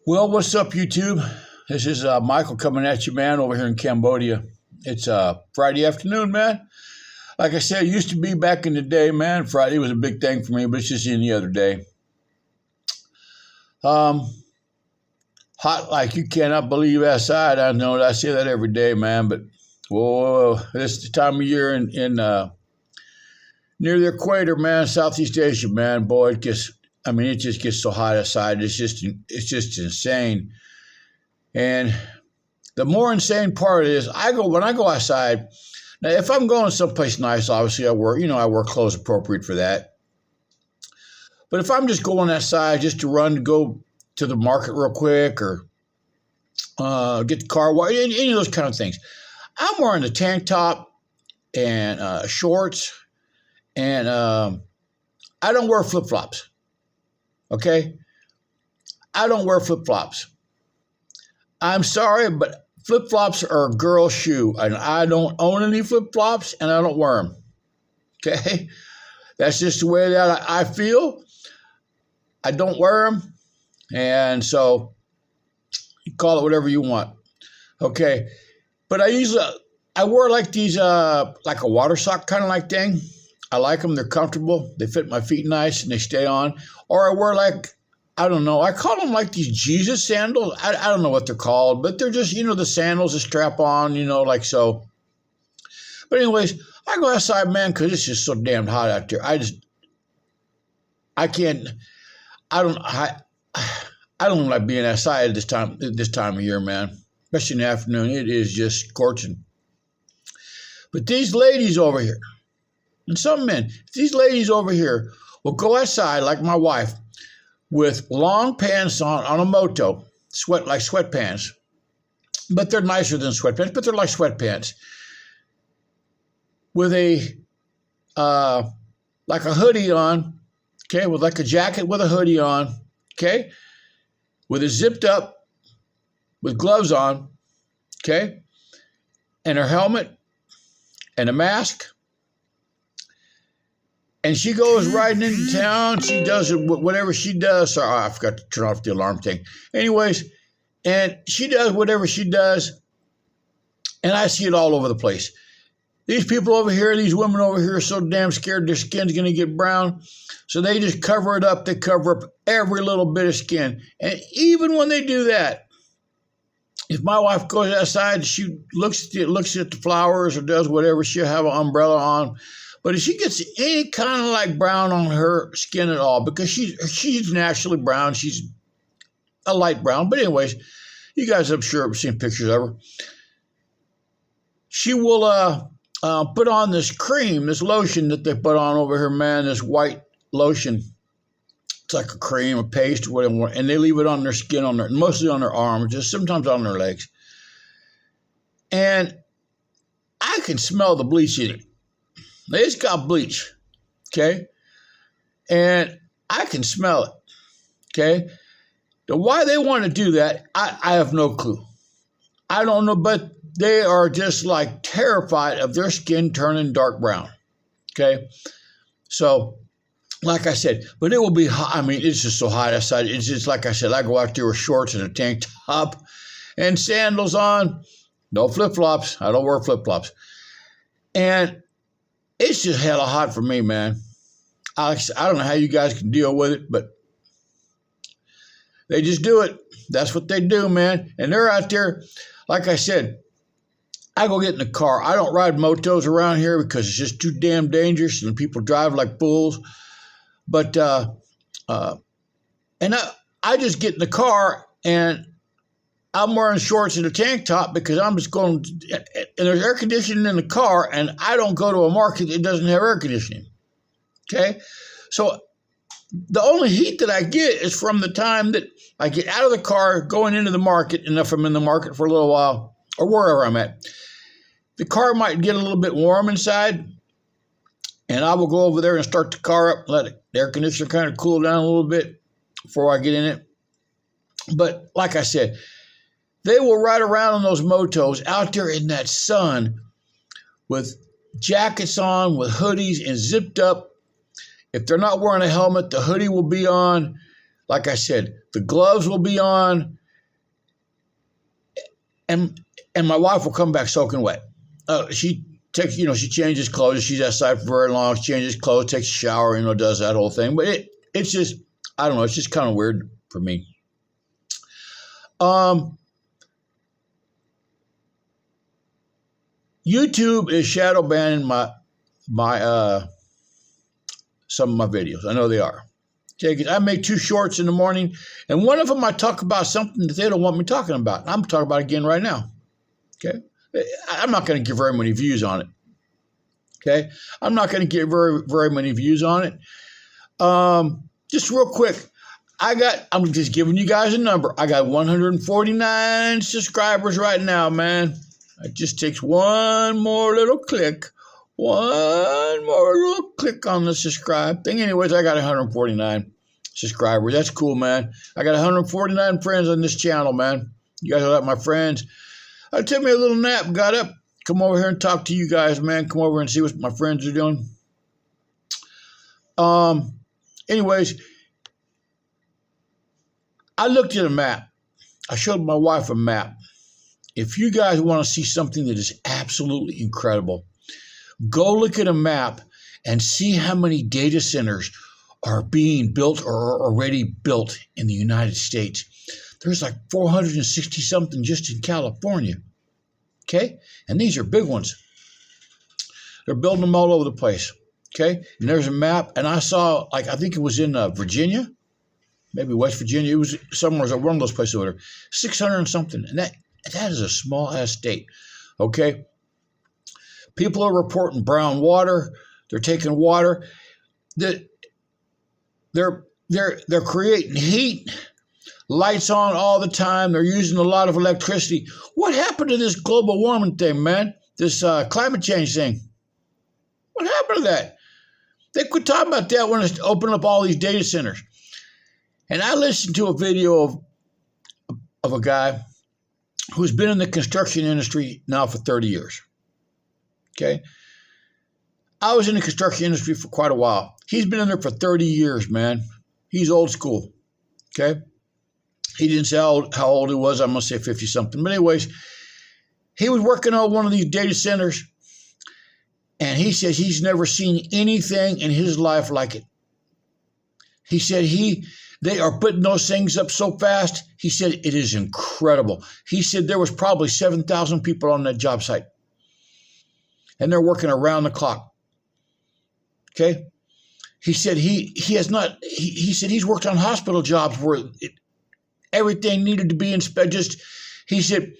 Well, what's up, YouTube? This is Michael coming at you, man, over here in Cambodia. It's Friday afternoon, man. Like I said, it used to be back in the day, man. Friday was a big thing for me, but it's just any other day. Um, Hot like you cannot believe outside. I know I say that every day, man, but whoa, this is the time of year in near the equator, man, Southeast Asia, man. Boy, it just gets so hot outside. It's just insane. And the more insane part is, when I go outside. Now, if I'm going someplace nice, obviously I wear clothes appropriate for that. But if I'm just going outside just to run to go to the market real quick or get the car, any of those kind of things, I'm wearing a tank top and shorts, and I don't wear flip flops. Okay, I don't wear flip flops. I'm sorry, but flip flops are a girl shoe, and I don't own any flip flops, and I don't wear them. Okay, that's just the way that I feel. I don't wear them, and so you call it whatever you want. Okay, but I wear like these like a water sock kind of like thing. I like them. They're comfortable. They fit my feet nice and they stay on. Or I wear like, I don't know. I call them like these Jesus sandals. I don't know what they're called, but they're just, the sandals that strap on, like so. But anyways, I go outside, man, because it's just so damn hot out there. I can't, I don't like being outside at this time of year, man. Especially in the afternoon. It is just scorching. But these ladies over here, and some men, these ladies over here will go outside like my wife with long pants on a moto, like sweatpants. But they're nicer than sweatpants, but they're like sweatpants. With like a hoodie on, okay, with like a jacket with a hoodie on, okay, with it zipped up, with gloves on, okay, and her helmet and a mask. And she goes riding into town. She does whatever she does. Sorry, I forgot to turn off the alarm thing. Anyways, and she does whatever she does. And I see it all over the place. These people over here, these women over here are so damn scared their skin's going to get brown. So they just cover it up. They cover up every little bit of skin. And even when they do that, if my wife goes outside, she looks at the flowers or does whatever, she'll have an umbrella on. But if she gets any kind of like brown on her skin at all, because she's naturally brown, she's a light brown. But anyways, you guys, I'm sure, have seen pictures of her. She will put on this cream, this lotion that they put on over here, man, this white lotion. It's like a cream, a paste, or whatever, and they leave it on their skin, mostly on their arms, just sometimes on their legs. And I can smell the bleach in it. It's got bleach, okay? And I can smell it, okay? Now, why they want to do that, I have no clue. I don't know, but they are just like terrified of their skin turning dark brown, okay? So, like I said, but it will be hot. I mean, it's just so hot outside. It's just like I said, I go out there with shorts and a tank top and sandals on. No flip-flops. I don't wear flip-flops. And it's just hella hot for me, man. I don't know how you guys can deal with it, but they just do it. That's what they do, man. And they're out there, like I said, I go get in the car. I don't ride motos around here because it's just too damn dangerous and people drive like fools. But, I just get in the car and I'm wearing shorts and a tank top because I'm just going, and there's air conditioning in the car, and I don't go to a market that doesn't have air conditioning. Okay? So the only heat that I get is from the time that I get out of the car, going into the market, and if I'm in the market for a little while, or wherever I'm at. The car might get a little bit warm inside, and I will go over there and start the car up, let the air conditioner kind of cool down a little bit before I get in it. But like I said, they will ride around on those motos out there in that sun with jackets on, with hoodies and zipped up. If they're not wearing a helmet, the hoodie will be on. like I said, the gloves will be on, and my wife will come back soaking wet. She changes clothes. She's outside for very long. She changes clothes, takes a shower, does that whole thing. But it's just, I don't know. It's just kind of weird for me. YouTube is shadow banning my some of my videos. I know they are. Okay, I make 2 shorts in the morning, and one of them I talk about something that they don't want me talking about. I'm talking about it again right now. Okay, I'm not going to get very many views on it. Okay, I'm not going to get very many views on it. Just real quick, I'm just giving you guys a number. I got 149 subscribers right now, man. It just takes one more little click on the subscribe thing. Anyways, I got 149 subscribers. That's cool, man. I got 149 friends on this channel, man. You guys are like my friends. I took me a little nap, got up, come over here and talk to you guys, man. Come over and see what my friends are doing. Anyways, I looked at a map. I showed my wife a map. If you guys want to see something that is absolutely incredible, go look at a map and see how many data centers are being built or are already built in the United States. There's like 460 something just in California. Okay? And these are big ones. They're building them all over the place. Okay? And there's a map, and I saw, I think it was in Virginia, maybe West Virginia. It was somewhere, one of those places over there. 600 and something. And that is a small-ass state. Okay? People are reporting brown water. They're taking water. They're creating heat. Lights on all the time. They're using a lot of electricity. What happened to this global warming thing, man? This climate change thing. What happened to that? They quit talking about that when it's opening up all these data centers. And I listened to a video of a guy who's been in the construction industry now for 30 years. Okay? I was in the construction industry for quite a while. He's been in there for 30 years, man. He's old school. Okay? He didn't say how old he was. I'm going to say 50-something. But anyways, he was working on one of these data centers, and he says he's never seen anything in his life like it. He said they are putting those things up so fast. He said it is incredible. He said there was probably 7,000 people on that job site, and they're working around the clock. Okay? He said he said he's worked on hospital jobs where everything needed to be inspected. He said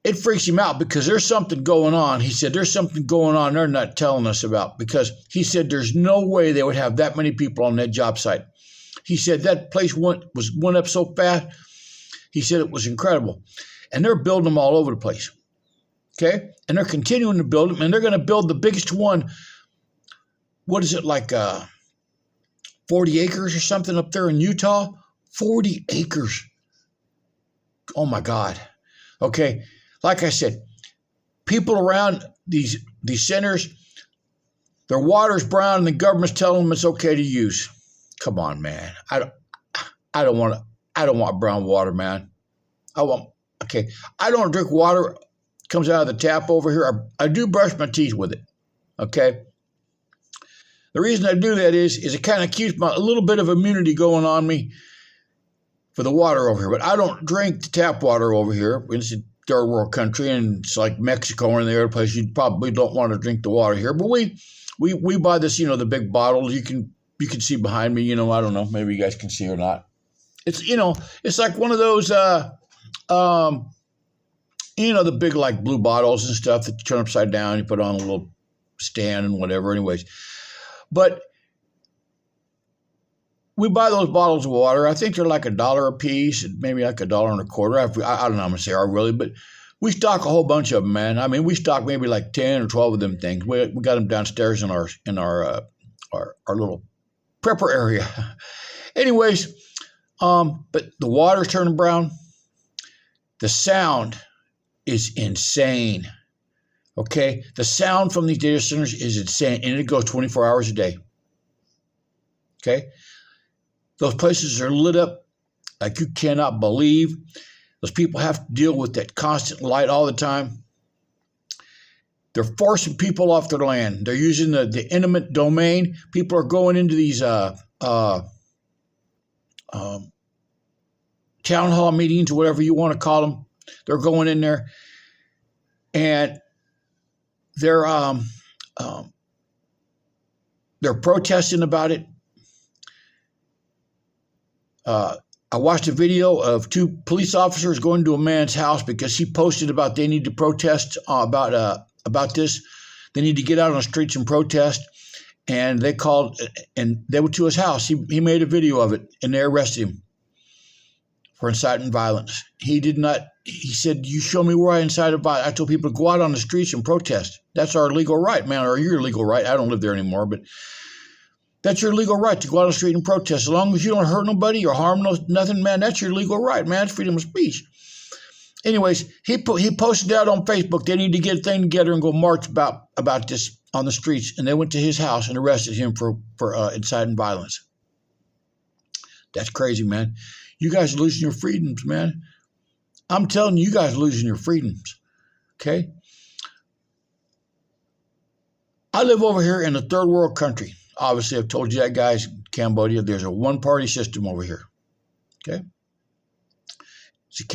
it freaks him out because there's something going on. He said there's something going on they're not telling us about, because he said there's no way they would have that many people on that job site. He said that place went up so fast. He said it was incredible. And they're building them all over the place. Okay? And they're continuing to build them, and they're going to build the biggest one. What is it, like 40 acres or something up there in Utah? 40 acres. Oh my God. Okay. Like I said, people around these centers, their water's brown and the government's telling them it's okay to use. Come on, man. I don't want brown water, man. I don't drink water comes out of the tap over here. I do brush my teeth with it. Okay. The reason I do that is it kind of keeps a little bit of immunity going on me for the water over here. But I don't drink the tap water over here. It's a third world country, and it's like Mexico or any other place. You probably don't want to drink the water here. But we buy this, the big bottles. You can see behind me. I don't know. Maybe you guys can see or not. It's it's like one of those the big like blue bottles and stuff that you turn upside down. You put on a little stand and whatever. Anyways. But we buy those bottles of water. I think they're like $1 a piece, maybe like $1.25. I don't know how much they are really, but we stock a whole bunch of them, man. I mean, we stock maybe like 10 or 12 of them things. We got them downstairs in our little prepper area. Anyways, but the water's turning brown. The sound is insane. Okay, the sound from these data centers is insane, and it goes 24 hours a day. Okay, Those places are lit up like you cannot believe. Those people have to deal with that constant light all the time. They're forcing people off their land. They're using the eminent domain. People are going into these town hall meetings, whatever you want to call them. They're going in there, and they're protesting about it. I watched a video of 2 police officers going to a man's house because he posted about they need to protest about this. They need to get out on the streets and protest. And they called, and they went to his house. He made a video of it, and they arrested him for inciting violence. He did not. He said, "You show me where I incited violence." I told people to go out on the streets and protest. That's our legal right, man, or your legal right. I don't live there anymore, but that's your legal right to go out on the street and protest. As long as you don't hurt nobody or harm nothing, man, that's your legal right, man. It's freedom of speech. Anyways, he posted that on Facebook. They need to get a thing together and go march about this on the streets. And they went to his house and arrested him for inciting violence. That's crazy, man. You guys are losing your freedoms, man. I'm telling you, you guys are losing your freedoms. Okay? I live over here in a third world country. Obviously, I've told you that, guys. Cambodia, there's a one-party system over here. Okay? It's the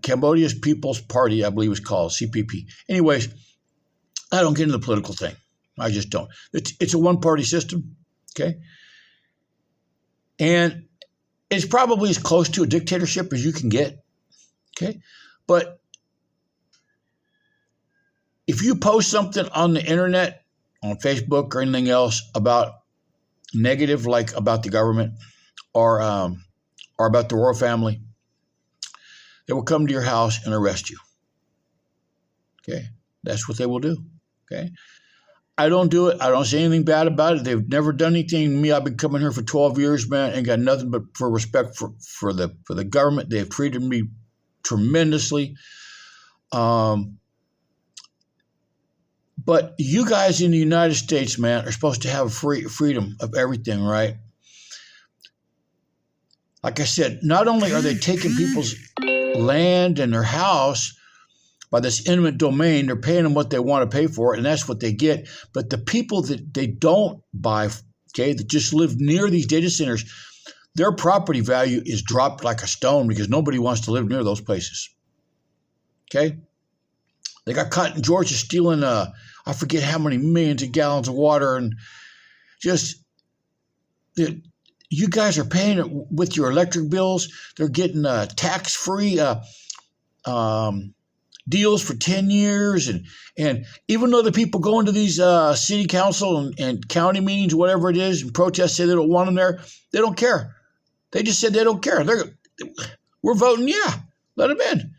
Cambodia's People's Party, I believe it's called, CPP. Anyways, I don't get into the political thing. I just don't. It's a one-party system, okay? And it's probably as close to a dictatorship as you can get, okay? But if you post something on the internet, on Facebook or anything else about negative, like about the government or about the royal family, they will come to your house and arrest you. Okay? That's what they will do. Okay? I don't do it. I don't say anything bad about it. They've never done anything to me. I've been coming here for 12 years, man, and got nothing but for respect for the government. They've treated me tremendously. But you guys in the United States, man, are supposed to have freedom of everything, right? Like I said, not only are they taking people's land and their house by this eminent domain, they're paying them what they want to pay for it, and that's what they get. But the people that they don't buy, okay, that just live near these data centers, their property value is dropped like a stone because nobody wants to live near those places. Okay? They got caught in Georgia stealing, I forget how many millions of gallons of water, and just, you guys are paying it with your electric bills. They're getting tax-free deals for 10 years. And even though the people go into these city council and county meetings, whatever it is, and protest, say they don't want them there, they don't care. They just said they don't care. We're voting, yeah, let them in.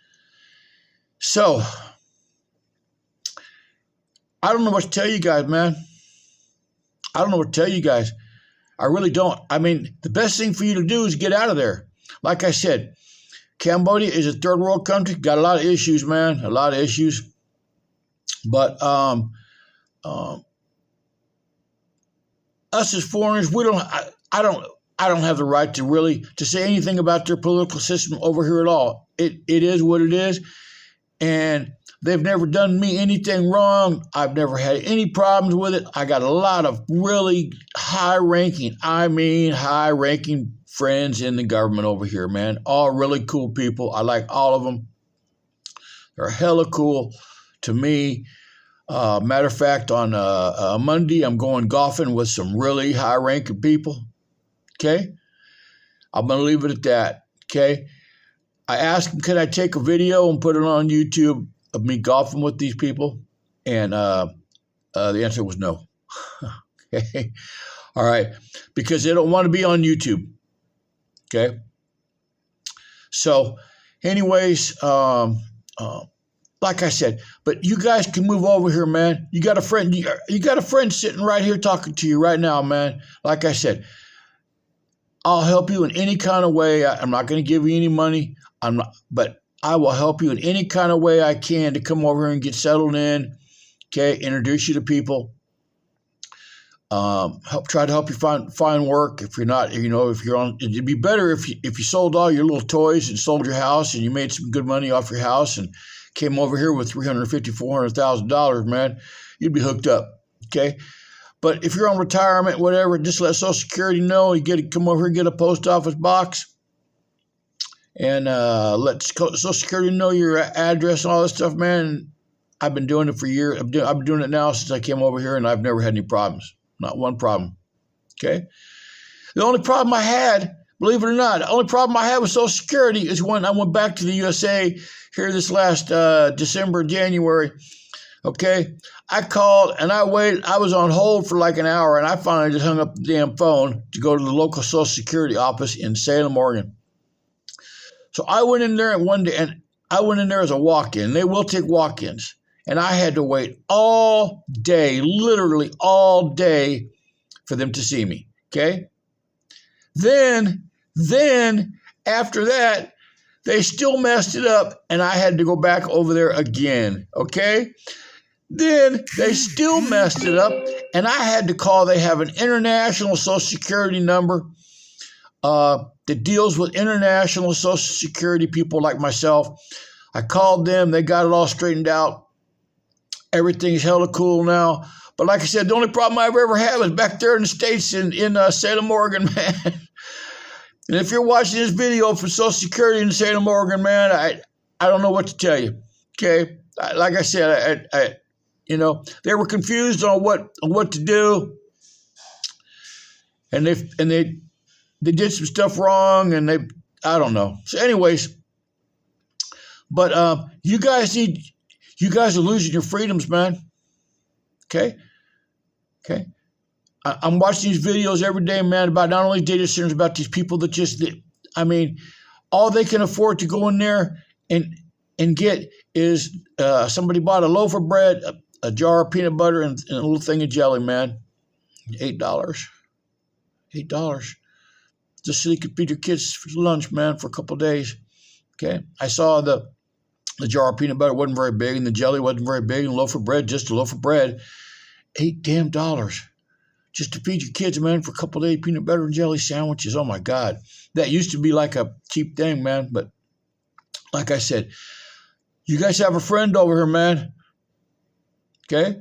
So I don't know what to tell you guys, man. I don't know what to tell you guys. I really don't. I mean, the best thing for you to do is get out of there. Like I said, Cambodia is a third world country. Got a lot of issues, man. A lot of issues. But us as foreigners, I don't have the right to really to say anything about their political system over here at all. It is what it is. And they've never done me anything wrong. I've never had any problems with it. I got a lot of really high-ranking friends in the government over here, man. All really cool people. I like all of them. They're hella cool to me. Matter of fact, on Monday, I'm going golfing with some really high-ranking people. Okay? I'm going to leave it at that. Okay? I asked them, can I take a video and put it on YouTube of me golfing with these people? And the answer was no. Okay. All right. Because they don't want to be on YouTube. Okay. So anyways, like I said, but you guys can move over here, man. You got a friend. You got a friend sitting right here talking to you right now, man. Like I said, I'll help you in any kind of way. I'm not going to give you any money. But I will help you in any kind of way I can to come over here and get settled in, okay, introduce you to people. try to help you find work. If you're not, if you're on, it'd be better if you sold all your little toys and sold your house and you made some good money off your house and came over here with $350,000-$400,000, man. You'd be hooked up. Okay. But if you're on retirement, whatever, just let Social Security know. You come over here and get a post office box, and let Social Security know your address and all this stuff, man. I've been doing it for years. I've been doing it now since I came over here, and I've never had any problems. Not one problem. Okay. The only problem I had, believe it or not, the only problem I had with Social Security is when I went back to the USA here this last December, January. Okay, I called and I waited. I was on hold for like an hour, and I finally just hung up the damn phone to go to the local Social Security office in Salem, Oregon. So I went in there one day, and I went in there as a walk-in. They will take walk-ins, and I had to wait all day, literally all day, for them to see me. Okay. Then after that, they still messed it up, and I had to go back over there again. Okay. Then they still messed it up, and I had to call. They have an international Social Security number that deals with international Social Security people like myself. I called them. They got it all straightened out. Everything's hella cool now. But like I said, the only problem I've ever had was back there in the States in Salem, Oregon, man. And if you're watching this video for Social Security in Salem, Oregon, man, I don't know what to tell you. Okay, like I said, they were confused on what to do, and they did some stuff wrong, and I don't know. So, anyways, but you guys are losing your freedoms, man. Okay. I'm watching these videos every day, man, about not only data centers, about these people that all they can afford to go in there and get is somebody bought a loaf of bread, a jar of peanut butter, and a little thing of jelly, man. $8. $8. Just so you could feed your kids for lunch, man, for a couple of days. Okay. I saw the jar of peanut butter wasn't very big, and the jelly wasn't very big, and the loaf of bread, just a loaf of bread. $8 just to feed your kids, man, for a couple of days, peanut butter and jelly sandwiches. Oh my God. That used to be like a cheap thing, man. But like I said, you guys have a friend over here, man. Okay?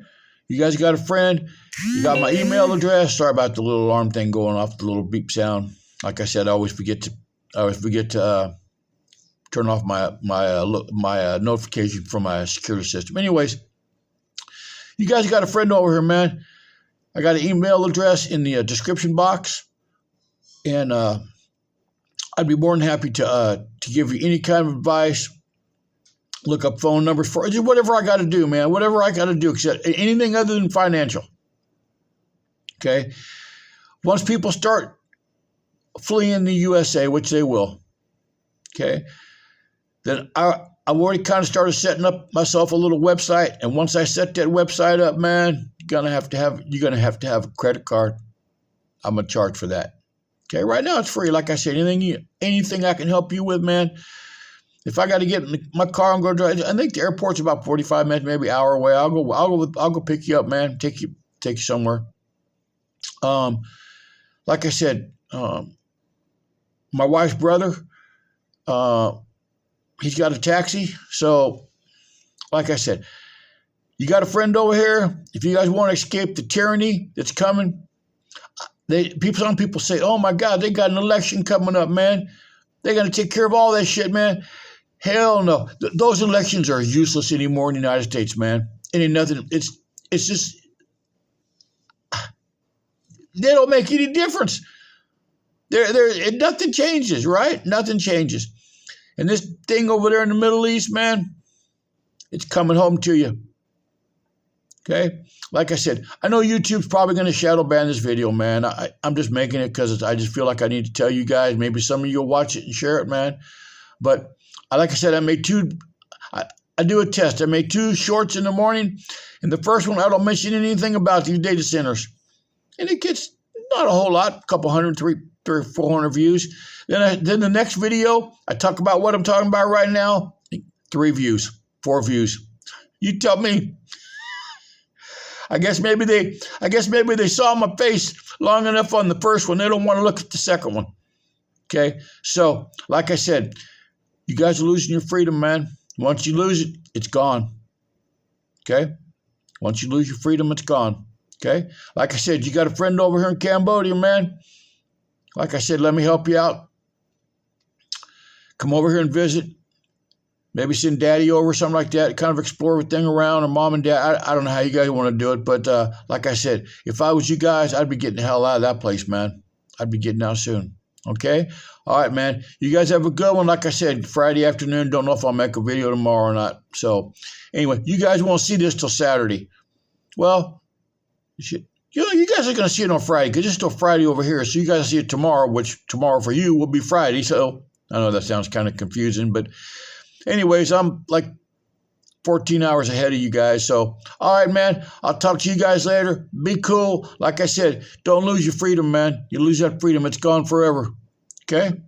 You guys got a friend. You got my email address. Sorry about the little alarm thing going off, the little beep sound. Like I said, I always forget to turn off my notification from my security system. Anyways, you guys got a friend over here, man. I got an email address in the description box, and I'd be more than happy to give you any kind of advice. Look up phone numbers for just whatever I got to do, man. Whatever I got to do, except anything other than financial. Okay. Once people start fleeing the USA, which they will, okay, then I've already kind of started setting up myself a little website, and once I set that website up, man, you're gonna have to have a credit card. I'm gonna charge for that. Okay, right now it's free. Like I said, anything I can help you with, man. If I got to get in my car and go drive, I think the airport's about 45 minutes, maybe an hour away. I'll go pick you up, man. Take you somewhere. Like I said, my wife's brother, he's got a taxi. So, like I said, you got a friend over here. If you guys want to escape the tyranny that's coming, some people say, "Oh my God, they got an election coming up, man. They're gonna take care of all that shit, man." Hell no. Those elections are useless anymore in the United States, man. It ain't nothing. It's just they don't make any difference. Nothing changes, right? Nothing changes. And this thing over there in the Middle East, man, it's coming home to you. Okay? Like I said, I know YouTube's probably going to shadow ban this video, man. I'm just making it because I just feel like I need to tell you guys. Maybe some of you will watch it and share it, man. But like I said, I do a test. I made 2 shorts in the morning. And the first one, I don't mention anything about these data centers. And it gets not a whole lot, a couple hundred, 300 or 400 views. Then the next video, I talk about what I'm talking about right now. 3 views, 4 views. You tell me. I guess maybe they saw my face long enough on the first one. They don't want to look at the second one. Okay, so like I said, you guys are losing your freedom, man. Once you lose it, it's gone. Okay, once you lose your freedom, it's gone. Okay, like I said, you got a friend over here in Cambodia, man. Like I said, let me help you out. Come over here and visit. Maybe send daddy over, something like that, kind of explore everything around, or mom and dad. I don't know how you guys want to do it, but like I said, if I was you guys, I'd be getting the hell out of that place, man. I'd be getting out soon. Okay? All right, man. You guys have a good one. Like I said, Friday afternoon. Don't know if I'll make a video tomorrow or not. So, anyway, you guys won't see this till Saturday. Well, you guys are going to see it on Friday because it's still Friday over here. So you guys see it tomorrow, which tomorrow for you will be Friday. So, I know that sounds kind of confusing, but anyways, I'm like 14 hours ahead of you guys. So, all right, man, I'll talk to you guys later. Be cool. Like I said, don't lose your freedom, man. You lose that freedom, it's gone forever. Okay?